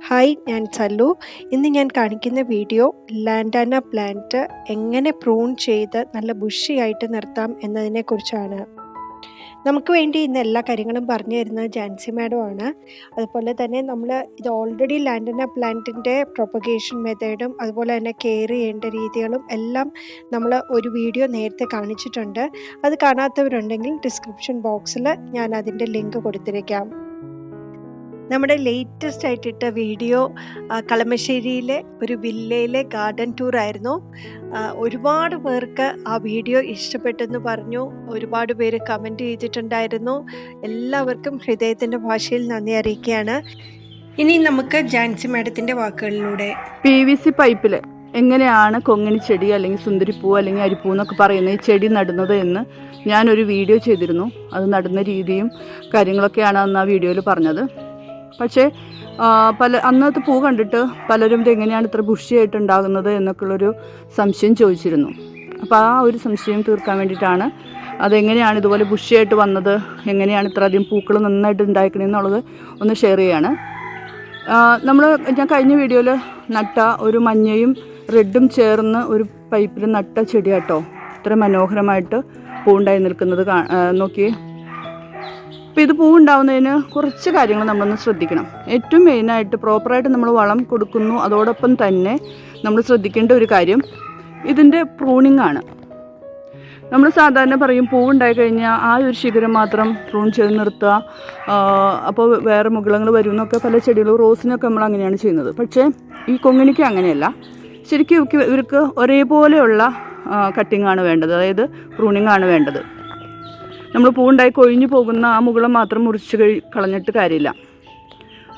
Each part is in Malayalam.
ഹായ്, ഞാൻ സല്ലു. ഇന്ന് ഞാൻ കാണിക്കുന്ന വീഡിയോ ലാൻഡാന പ്ലാന്റ് എങ്ങനെ പ്രൂൺ ചെയ്ത് നല്ല ബുഷിയായിട്ട് നിർത്താം എന്നതിനെക്കുറിച്ചാണ്. നമുക്ക് വേണ്ടി ഇന്ന് എല്ലാ കാര്യങ്ങളും പറഞ്ഞു തരുന്നത് ജാൻസി മാഡം ആണ്. അതുപോലെ തന്നെ നമ്മൾ ഇത് ഓൾറെഡി ലാൻഡാന പ്ലാന്റിൻ്റെ പ്രൊപ്പഗേഷൻ മെത്തേഡും അതുപോലെ തന്നെ കെയർ ചെയ്യേണ്ട രീതികളും എല്ലാം നമ്മൾ ഒരു വീഡിയോ നേരത്തെ കാണിച്ചിട്ടുണ്ട്. അത് കാണാത്തവരുണ്ടെങ്കിൽ ഡിസ്ക്രിപ്ഷൻ ബോക്സിൽ ഞാൻ അതിൻ്റെ ലിങ്ക് കൊടുത്തിരിക്കാം. നമ്മുടെ ലേറ്റസ്റ്റ് ആയിട്ടിട്ട വീഡിയോ കളമശ്ശേരിയിലെ ഒരു വില്ലയിലെ ഗാർഡൻ ടൂർ ആയിരുന്നു. ഒരുപാട് പേർക്ക് ആ വീഡിയോ ഇഷ്ടപ്പെട്ടെന്ന് പറഞ്ഞു. ഒരുപാട് പേര് കമൻറ്റ് ചെയ്തിട്ടുണ്ടായിരുന്നു. എല്ലാവർക്കും ഹൃദയത്തിൻ്റെ ഭാഷയിൽ നന്ദി അറിയിക്കുകയാണ്. ഇനി നമുക്ക് ജാൻസി മാഡത്തിൻ്റെ വാക്കുകളിലൂടെ PVC പൈപ്പിൽ എങ്ങനെയാണ് കൊങ്ങിണി ചെടി അല്ലെങ്കിൽ സുന്ദരിപ്പൂ അല്ലെങ്കിൽ അരിപ്പൂ എന്നൊക്കെ പറയുന്ന ഈ ചെടി നടുന്നത് എന്ന് ഞാനൊരു വീഡിയോ ചെയ്തിരുന്നു. അത് നടുന്ന രീതിയും കാര്യങ്ങളൊക്കെയാണ് അന്ന് ആ വീഡിയോയിൽ പറഞ്ഞത്. പക്ഷേ അന്നത്തെ പൂ കണ്ടിട്ട് പലരും ഇതെങ്ങനെയാണ് ഇത്ര ബുഷിയായിട്ടുണ്ടാകുന്നത് എന്നൊക്കെയുള്ളൊരു സംശയം ചോദിച്ചിരുന്നു. അപ്പോൾ ആ ഒരു സംശയം തീർക്കാൻ വേണ്ടിയിട്ടാണ് അതെങ്ങനെയാണ് ഇതുപോലെ ബുഷിയായിട്ട് വന്നത്, എങ്ങനെയാണ് ഇത്ര അധികം പൂക്കൾ നന്നായിട്ട് ഉണ്ടായിരിക്കണമെന്നുള്ളത് ഒന്ന് ഷെയർ ചെയ്യാണ്. ഞാൻ കഴിഞ്ഞ വീഡിയോയിൽ നട്ട ഒരു മഞ്ഞയും റെഡും ചേർന്ന് ഒരു പൈപ്പിൽ നട്ട ചെടിയാട്ടോ ഇത്ര മനോഹരമായിട്ട് പൂവുണ്ടായി നിൽക്കുന്നത് നോക്കിയേ. അപ്പോൾ ഇത് പൂവുണ്ടാവുന്നതിന് കുറച്ച് കാര്യങ്ങൾ നമ്മളൊന്ന് ശ്രദ്ധിക്കണം. ഏറ്റവും മെയിനായിട്ട് പ്രോപ്പറായിട്ട് നമ്മൾ വളം കൊടുക്കുന്നു. അതോടൊപ്പം തന്നെ നമ്മൾ ശ്രദ്ധിക്കേണ്ട ഒരു കാര്യം ഇതിൻ്റെ പ്രൂണിങ് ആണ്. നമ്മൾ സാധാരണ പറയും പൂവുണ്ടായി കഴിഞ്ഞാൽ ആ ഒരു ശിഖരം മാത്രം പ്രൂൺ ചെയ്ത് നിർത്തുക, അപ്പോൾ വേറെ മുകളങ്ങൾ വരും എന്നൊക്കെ പല ചെടികളും റോസിനൊക്കെ നമ്മൾ അങ്ങനെയാണ് ചെയ്യുന്നത്. പക്ഷേ ഈ കൊങ്ങിണിക്ക് അങ്ങനെയല്ല. ശരിക്കും ഇവർക്ക് ഒരേപോലെയുള്ള കട്ടിംഗ് ആണ് വേണ്ടത്, അതായത് പ്രൂണിങ് ആണ് വേണ്ടത്. നമ്മൾ പൂവുണ്ടായി കൊഴിഞ്ഞു പോകുന്ന ആ മുകളം മാത്രം മുറിച്ച് കളഞ്ഞിട്ട് കാര്യമില്ല.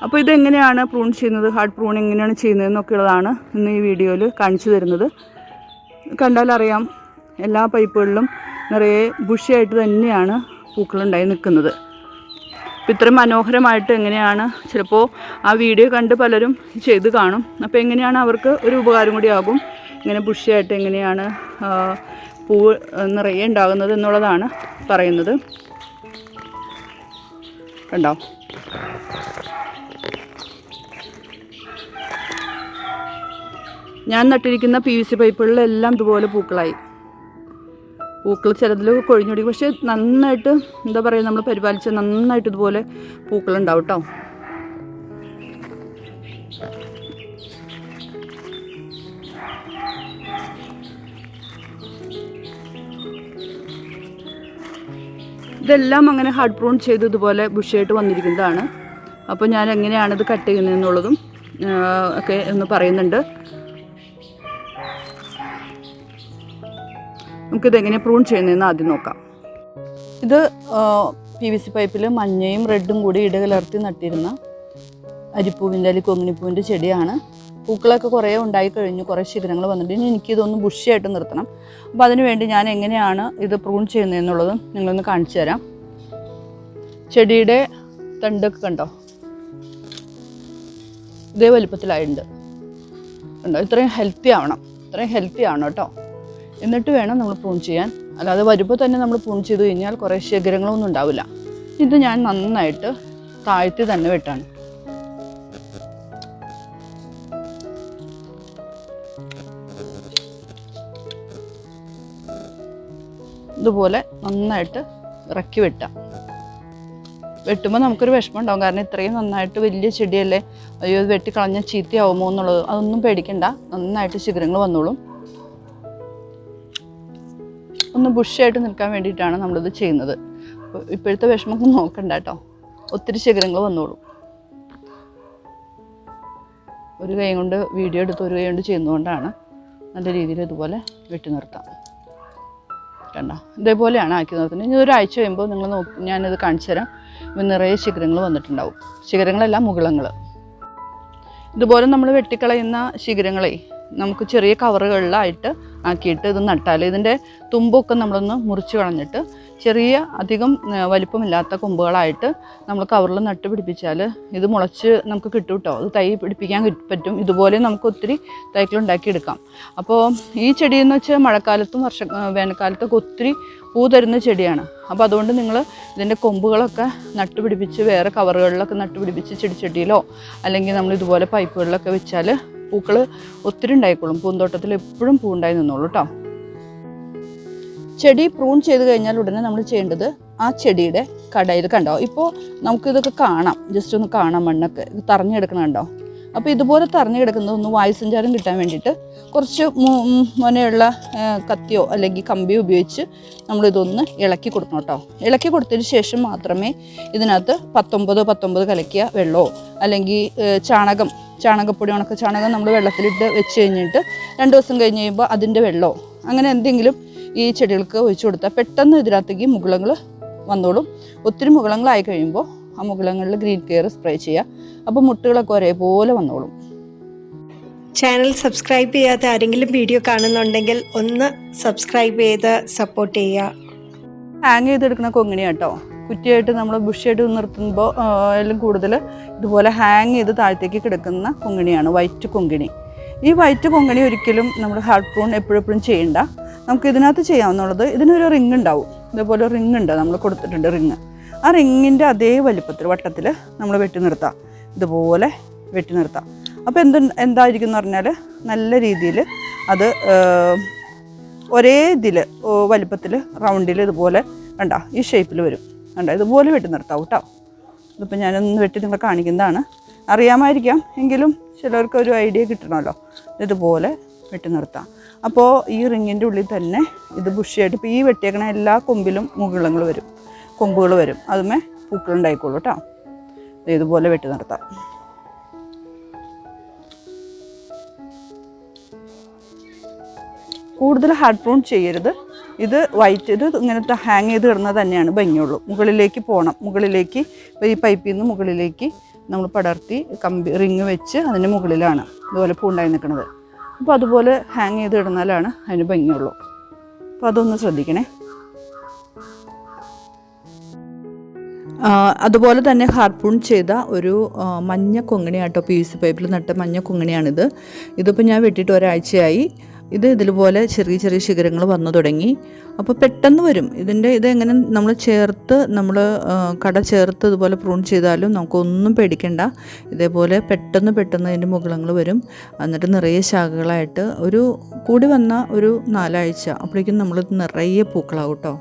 അപ്പോൾ ഇതെങ്ങനെയാണ് പ്രൂൺ ചെയ്യുന്നത്, ഹാർഡ് പ്രൂൺ എങ്ങനെയാണ് ചെയ്യുന്നതെന്നൊക്കെയുള്ളതാണ് ഇന്ന് ഈ വീഡിയോയിൽ കാണിച്ചു തരുന്നത്. കണ്ടാലറിയാം എല്ലാ പൈപ്പുകളിലും നിറയെ ബുഷിയായിട്ട് തന്നെയാണ് പൂക്കളുണ്ടായി നിൽക്കുന്നത്. അപ്പോൾ ഇത്രയും മനോഹരമായിട്ട് എങ്ങനെയാണ്, ചിലപ്പോൾ ആ വീഡിയോ കണ്ട് പലരും ചെയ്ത് കാണും. അപ്പോൾ എങ്ങനെയാണ് അവർക്ക് ഒരു ഉപകാരം കൂടി ആകും, ഇങ്ങനെ ബുഷിയായിട്ട് എങ്ങനെയാണ് പൂവ് നിറയെ ഉണ്ടാകുന്നത് എന്നുള്ളതാണ് പറയുന്നത്. കണ്ടോ, ഞാൻ നട്ടിരിക്കുന്ന PVC പൈപ്പുകളിലെല്ലാം ഇതുപോലെ പൂക്കളായി. പൂക്കൾ ചിലതിൽ കൊഴിഞ്ഞൊടി, പക്ഷെ നന്നായിട്ട് എന്താ പറയുക, നമ്മൾ പരിപാലിച്ച് നന്നായിട്ട് ഇതുപോലെ പൂക്കളുണ്ടാവും കേട്ടോ. ഇതെല്ലാം അങ്ങനെ ഹാർഡ് പ്രൂൺ ചെയ്ത് ഇതുപോലെ ബുഷിയായിട്ട് വന്നിരിക്കുന്നതാണ്. അപ്പോൾ ഞാൻ എങ്ങനെയാണ് ഇത് കട്ട് ചെയ്യുന്നതെന്നുള്ളതും ഒക്കെ ഒന്ന് പറയുന്നുണ്ട്. നമുക്കിത് എങ്ങനെ പ്രൂൺ ചെയ്യുന്നതെന്ന് ആദ്യം നോക്കാം. ഇത് PVC പൈപ്പിൽ മഞ്ഞയും റെഡും കൂടി ഇടകലർത്തി നട്ടിരുന്ന അരിപ്പൂവിൻ്റെ അല്ലെങ്കിൽ കൊങ്ങിണിപ്പൂവിൻ്റെ ചെടിയാണ്. പൂക്കളൊക്കെ കുറേ ഉണ്ടായി കഴിഞ്ഞു, കുറേ ശിഖരങ്ങൾ വന്നിട്ട് ഇനി എനിക്കിതൊന്ന് ബുഷിയായിട്ട് നിർത്തണം. അപ്പോൾ അതിന് വേണ്ടി ഞാൻ എങ്ങനെയാണ് ഇത് പ്രൂൺ ചെയ്യുന്നതെന്നുള്ളതും നിങ്ങളൊന്ന് കാണിച്ചു തരാം. ചെടിയുടെ തണ്ടൊക്കെ കണ്ടോ, ഇതേ വലുപ്പത്തിലായിട്ടുണ്ട് കണ്ടോ. ഇത്രയും ഹെൽത്തി ആവണം കേട്ടോ. എന്നിട്ട് വേണം നമ്മൾ പ്രൂൺ ചെയ്യാൻ. അല്ലാതെ വരുമ്പോൾ തന്നെ നമ്മൾ പ്രൂൺ ചെയ്ത് കഴിഞ്ഞാൽ കുറേ ശിഖരങ്ങളൊന്നും ഉണ്ടാവില്ല. ഇത് ഞാൻ നന്നായിട്ട് താഴ്ത്തി തന്നെ വെട്ടാണ്. ഇതുപോലെ നന്നായിട്ട് ഇറക്കി വെട്ടുമ്പോൾ നമുക്കൊരു വിഷമം ഉണ്ടാവും. കാരണം ഇത്രയും നന്നായിട്ട് വലിയ ചെടിയല്ലേ, അയ്യോ ഇത് വെട്ടിക്കളഞ്ഞാൽ ചീത്തയാവുമോ എന്നുള്ളത്, അതൊന്നും പേടിക്കണ്ട. നന്നായിട്ട് ശിഖരങ്ങൾ വന്നോളും. ഒന്ന് ബുഷിയായിട്ട് നിൽക്കാൻ വേണ്ടിയിട്ടാണ് നമ്മളിത് ചെയ്യുന്നത്. ഇപ്പോഴത്തെ വിഷമമൊക്കെ നോക്കണ്ട കേട്ടോ, ഒത്തിരി ശിഖരങ്ങൾ വന്നോളും. ഒരു കൈ കൊണ്ട് വീഡിയോ എടുത്ത് ഒരു കൈ കൊണ്ട് ചെയ്യുന്നതുകൊണ്ടാണ് നല്ല രീതിയിൽ ഇതുപോലെ വെട്ടി നിർത്താം. കണ്ടോ, ഇതേപോലെയാണ് ആക്കി നിർത്തുന്നത്. ഇനി ഒരാഴ്ച കഴിയുമ്പോൾ നിങ്ങൾ ഞാനിത് കാണിച്ചു തരാം. നിറയെ ശിഖരങ്ങൾ വന്നിട്ടുണ്ടാവും. ശിഖരങ്ങളല്ല, മുകളങ്ങൾ. ഇതുപോലെ നമ്മൾ വെട്ടിക്കളയുന്ന ശിഖരങ്ങളെ നമുക്ക് ചെറിയ കവറുകളിലായിട്ട് ആക്കിയിട്ട് ഇത് നട്ടാൽ ഇതിൻ്റെ തുമ്പൊക്കെ നമ്മളൊന്ന് മുറിച്ച് കളഞ്ഞിട്ട് ചെറിയ അധികം വലിപ്പമില്ലാത്ത കൊമ്പുകളായിട്ട് നമ്മൾ കവറിൽ നട്ട് പിടിപ്പിച്ചാൽ ഇത് മുളച്ച് നമുക്ക് കിട്ടും കേട്ടോ. അത് തൈ പിടിപ്പിക്കാൻ പറ്റും. ഇതുപോലെ നമുക്ക് ഒത്തിരി തൈകളുണ്ടാക്കിയെടുക്കാം. അപ്പോൾ ഈ ചെടിയെന്ന് വെച്ചാൽ മഴക്കാലത്തും വേനൽക്കാലത്തൊക്കെ ഒത്തിരി പൂ തരുന്ന ചെടിയാണ്. അപ്പോൾ അതുകൊണ്ട് നിങ്ങൾ ഇതിൻ്റെ കൊമ്പുകളൊക്കെ നട്ടുപിടിപ്പിച്ച് വേറെ കവറുകളിലൊക്കെ നട്ടുപിടിപ്പിച്ച് ചെടിച്ചട്ടിയിലോ അല്ലെങ്കിൽ നമ്മൾ ഇതുപോലെ പൈപ്പുകളിലൊക്കെ വെച്ചാൽ പൂക്കൾ ഒത്തിരി ഉണ്ടായിക്കോളും. പൂന്തോട്ടത്തിൽ എപ്പോഴും പൂ ഉണ്ടായി നിന്നോളൂ കേട്ടോ. ചെടി പ്രൂൺ ചെയ്ത് കഴിഞ്ഞാൽ ഉടനെ നമ്മൾ ചെയ്യേണ്ടത് ആ ചെടിയുടെ കടയിൽ കണ്ടോ, ഇപ്പോൾ നമുക്കിതൊക്കെ കാണാം, ജസ്റ്റ് ഒന്ന് കാണാം, മണ്ണൊക്കെ ഇത് തറഞ്ഞെടുക്കണം കണ്ടോ. അപ്പോൾ ഇതുപോലെ തറഞ്ഞു കിടക്കുന്നത് ഒന്ന് വായുസഞ്ചാരം കിട്ടാൻ വേണ്ടിയിട്ട് കുറച്ച് മുനയുള്ള കത്തിയോ അല്ലെങ്കിൽ കമ്പിയോ ഉപയോഗിച്ച് നമ്മളിതൊന്ന് ഇളക്കി കൊടുക്കണം കേട്ടോ. ഇളക്കി കൊടുത്തതിന് ശേഷം മാത്രമേ ഇതിനകത്ത് 19 കലക്കിയ വെള്ളമോ അല്ലെങ്കിൽ ചാണകപ്പൊടി, ഉണക്ക ചാണകം നമ്മൾ വെള്ളത്തിലിട്ട് വെച്ച് കഴിഞ്ഞിട്ട് 2 ദിവസം കഴിഞ്ഞ് കഴിയുമ്പോൾ അതിൻ്റെ വെള്ളമോ അങ്ങനെ എന്തെങ്കിലും ഈ ചെടികൾക്ക് ഒഴിച്ചു കൊടുത്താൽ പെട്ടെന്ന് ഇതിനകത്തേക്ക് മുകുളങ്ങൾ വന്നോളും. ഒത്തിരി മുകുളങ്ങളായി കഴിയുമ്പോൾ ആ മുകുളങ്ങളിൽ ഗ്രീൻ കെയർ സ്പ്രേ ചെയ്യുക. അപ്പോൾ മുട്ടുകളൊക്കെ ഒരേപോലെ വന്നോളും. ചാനൽ സബ്സ്ക്രൈബ് ചെയ്യാത്ത ആരെങ്കിലും വീഡിയോ കാണുന്നുണ്ടെങ്കിൽ ഒന്ന് സബ്സ്ക്രൈബ് ചെയ്ത് സപ്പോർട്ട് ചെയ്യുക. ഹാങ് ചെയ്തെടുക്കുന്ന കൊങ്ങിണി കേട്ടോ. കുറ്റിയായിട്ട് നമ്മൾ ബുഷിയായിട്ട് നിർത്തുമ്പോൾ എല്ലാം കൂടുതൽ ഇതുപോലെ ഹാങ് ചെയ്ത് താഴത്തേക്ക് കിടക്കുന്ന കൊങ്ങിണിയാണ് വൈറ്റ് കൊങ്ങിണി. ഈ വൈറ്റ് കൊങ്ങിണി ഒരിക്കലും നമ്മൾ ഹാർഡ് പ്രൂൺ എപ്പോഴും ചെയ്യണ്ട. നമുക്ക് ഇതിനകത്ത് ചെയ്യാവുന്നുള്ളത്, ഇതിനൊരു റിങ് ഉണ്ടാവും. ഇതേപോലെ റിങ് ഉണ്ട്, നമ്മൾ കൊടുത്തിട്ടുണ്ട് റിങ്. ആ റിങ്ങിൻ്റെ അതേ വലിപ്പത്തിൽ വട്ടത്തിൽ നമ്മൾ വെട്ടി നിർത്താം. ഇതുപോലെ വെട്ടി നിർത്താം. അപ്പോൾ എന്തായിരിക്കും എന്ന് പറഞ്ഞാൽ നല്ല രീതിയിൽ അത് ഒരേ ഇതിൽ വലിപ്പത്തിൽ റൗണ്ടിൽ ഇതുപോലെ കണ്ട ഈ ഷേപ്പിൽ വരും. കണ്ട ഇതുപോലെ വെട്ടി നിർത്താം കേട്ടോ. ഇതിപ്പോൾ ഞാനൊന്ന് വെട്ടി നിങ്ങളെ കാണിക്കുന്നതാണ്. അറിയാമായിരിക്കാം, എങ്കിലും ചിലർക്ക് ഒരു ഐഡിയ കിട്ടണമല്ലോ. ഇതുപോലെ വെട്ടി നിർത്താം. അപ്പോൾ ഈ റിങ്ങിൻ്റെ ഉള്ളിൽ തന്നെ ഇത് ബുഷിയായിട്ട് ഇപ്പോൾ ഈ വെട്ടിയേക്കണ എല്ലാ കൊമ്പിലും കൊമ്പുകൾ വരും. അതുമേ പൂക്കളുണ്ടായിക്കോളൂ കേട്ടോ. ഇതുപോലെ വെട്ടി നിർത്താം. കൂടുതൽ ഹാർഡ് പ്രൂൺ ചെയ്യരുത്. ഇത് ഇങ്ങനത്തെ ഹാങ് ചെയ്ത് കിടന്നത് തന്നെയാണ് ഭംഗിയുള്ളൂ. മുകളിലേക്ക് പോകണം. മുകളിലേക്ക് ഈ പൈപ്പിൽ നിന്ന് മുകളിലേക്ക് നമ്മൾ പടർത്തി റിങ് വെച്ച് അതിൻ്റെ മുകളിലാണ് ഇതുപോലെ പൂണ്ടായി നിൽക്കുന്നത്. അപ്പോൾ അതുപോലെ ഹാങ് ചെയ്ത് കിടന്നാലാണ് അതിന് ഭംഗിയുള്ളൂ. അപ്പോൾ അതൊന്ന് ശ്രദ്ധിക്കണേ. അതുപോലെ തന്നെ ഹാർഡ് പ്രൂൺ ചെയ്ത ഒരു മഞ്ഞ കൊങ്ങിണിയാട്ടോ, PVC പൈപ്പിൽ നട്ട മഞ്ഞ കൊങ്ങിണിയാണിത്. ഇതിപ്പോൾ ഞാൻ വെട്ടിയിട്ട് ഒരാഴ്ചയായി. ഇതുപോലെ ചെറിയ ചെറിയ ശിഖരങ്ങൾ വന്നു തുടങ്ങി. അപ്പോൾ പെട്ടെന്ന് വരും. ഇതെങ്ങനെ നമ്മൾ കട ചേർത്ത് ഇതുപോലെ പ്രൂൺ ചെയ്താലും നമുക്കൊന്നും പേടിക്കണ്ട. ഇതേപോലെ പെട്ടെന്ന് അതിൻ്റെ മുകുളങ്ങൾ വരും. എന്നിട്ട് നിറയെ ശാഖകളായിട്ട് കൂടി വന്ന ഒരു 4 ആഴ്ച അപ്പോഴേക്കും നമ്മൾ നിറയെ പൂക്കളാവും കേട്ടോ.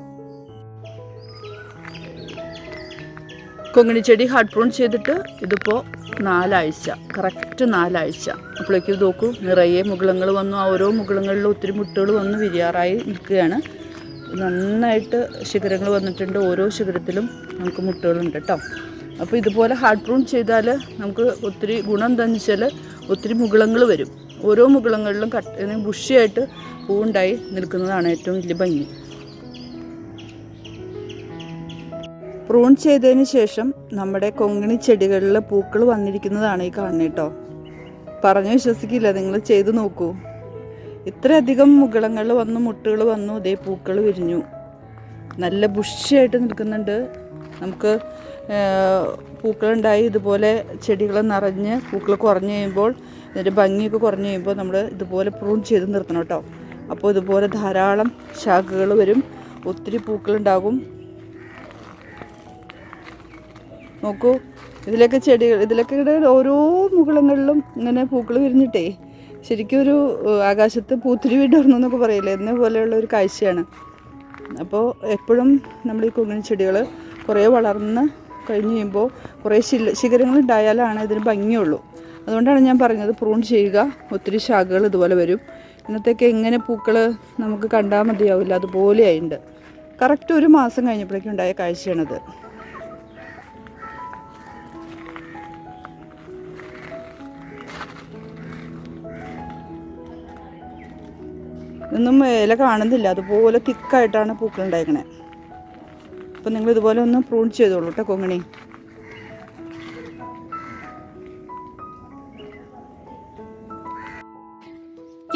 കൊങ്ങിണിച്ചെടി ഹാർഡ് പ്രൂൺ ചെയ്തിട്ട് ഇതിപ്പോൾ 4 ആഴ്ച, കറക്റ്റ് 4 ആഴ്ച. അപ്പോഴേക്കും നോക്കൂ, നിറയെ മുകുളങ്ങൾ വന്നു. ആ ഓരോ മുകുളങ്ങളിലും ഒത്തിരി മുട്ടുകൾ വന്ന് വിരിയാറായി നിൽക്കുകയാണ്. നന്നായിട്ട് ശിഖരങ്ങൾ വന്നിട്ടുണ്ട്. ഓരോ ശിഖരത്തിലും നമുക്ക് മുട്ടുകളുണ്ട് കേട്ടോ. അപ്പോൾ ഇതുപോലെ ഹാർഡ് പ്രൂൺ ചെയ്താൽ നമുക്ക് ഒത്തിരി ഗുണം എന്താണെന്ന് വെച്ചാൽ ഒത്തിരി മുകുളങ്ങൾ വരും. ഓരോ മുകുളങ്ങളിലും ബുഷിയായിട്ട് പൂവുണ്ടായി നിൽക്കുന്നതാണ് ഏറ്റവും വലിയ ഭംഗി. പ്രൂൺ ചെയ്തതിന് ശേഷം നമ്മുടെ കൊങ്ങിണി ചെടികളിൽ പൂക്കൾ വന്നിരിക്കുന്നതാണ് ഈ കാണുന്നത് കേട്ടോ. പറഞ്ഞു വിശ്വസിക്കില്ല, നിങ്ങൾ ചെയ്ത് നോക്കൂ. ഇത്രയധികം മുകുളങ്ങൾ വന്നു, മുട്ടുകൾ വന്നു, ഇതേ പൂക്കൾ വിരിഞ്ഞു. നല്ല ബുഷിയായിട്ട് നിൽക്കുന്നുണ്ട്. നമുക്ക് പൂക്കളുണ്ടായി ഇതുപോലെ ചെടികൾ നിറഞ്ഞ് പൂക്കൾ കുറഞ്ഞു കഴിയുമ്പോൾ, ഇതിൻ്റെ ഭംഗിയൊക്കെ കുറഞ്ഞു കഴിയുമ്പോൾ നമ്മൾ ഇതുപോലെ പ്രൂൺ ചെയ്ത് നിർത്തണം കേട്ടോ. അപ്പോൾ ഇതുപോലെ ധാരാളം ശാഖകൾ വരും, ഒത്തിരി പൂക്കളുണ്ടാകും. നോക്കൂ, ഇതിലൊക്കെ ഓരോ മുകുളങ്ങളിലും ഇങ്ങനെ പൂക്കൾ വിരിഞ്ഞിട്ടേ ശരിക്കും ഒരു ആകാശത്ത് പൂത്തിരി വിടർന്നു എന്നൊക്കെ പറയില്ലേ, എന്നെ പോലെയുള്ള ഒരു കാഴ്ചയാണ്. അപ്പോൾ എപ്പോഴും നമ്മൾ ഈ കൊങ്ങിണി ചെടികൾ കുറേ വളർന്ന് കഴിഞ്ഞ് കഴിയുമ്പോൾ കുറേ ശിഖരങ്ങളുണ്ടായാലാണ് ഇതിന് ഭംഗിയുള്ളൂ. അതുകൊണ്ടാണ് ഞാൻ പറഞ്ഞത് പ്രൂൺ ചെയ്യുക. ഒത്തിരി ശാഖകൾ ഇതുപോലെ വരും. ഇന്നത്തേക്ക് എങ്ങനെ പൂക്കൾ നമുക്ക് കണ്ടാൽ മതിയാവില്ല, അതുപോലെ ആയിട്ടുണ്ട്. കറക്റ്റ് 1 മാസം കഴിഞ്ഞപ്പോഴേക്കും ഉണ്ടായ കാഴ്ചയാണത്. ഇതൊന്നും ഇല കാണുന്നില്ല, അതുപോലെ തിക്കായിട്ടാണ് പൂക്കൾ ഉണ്ടായിരിക്കണേ. അപ്പം നിങ്ങൾ ഇതുപോലെ ഒന്ന് പ്രൂൺ ചെയ്തോളൂ കേട്ടോ കൊങ്ങിണി.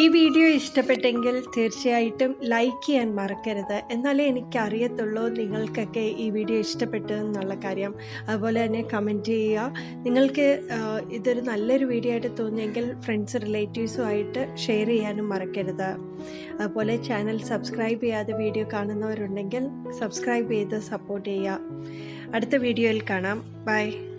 ഈ വീഡിയോ ഇഷ്ടപ്പെട്ടെങ്കിൽ തീർച്ചയായിട്ടും ലൈക്ക് ചെയ്യാൻ മറക്കരുത്. എന്നാലേ എനിക്കറിയത്തുള്ളൂ നിങ്ങൾക്കൊക്കെ ഈ വീഡിയോ ഇഷ്ടപ്പെട്ടു എന്നുള്ള കാര്യം. അതുപോലെ തന്നെ കമൻറ്റ് ചെയ്യുക. നിങ്ങൾക്ക് ഇതൊരു നല്ലൊരു വീഡിയോ ആയിട്ട് തോന്നിയെങ്കിൽ ഫ്രണ്ട്സ് റിലേറ്റീവ്സുമായിട്ട് ഷെയർ ചെയ്യാനും മറക്കരുത്. അതുപോലെ ചാനൽ സബ്സ്ക്രൈബ് ചെയ്യാതെ വീഡിയോ കാണുന്നവരുണ്ടെങ്കിൽ സബ്സ്ക്രൈബ് ചെയ്ത് സപ്പോർട്ട് ചെയ്യുക. അടുത്ത വീഡിയോയിൽ കാണാം. ബൈ.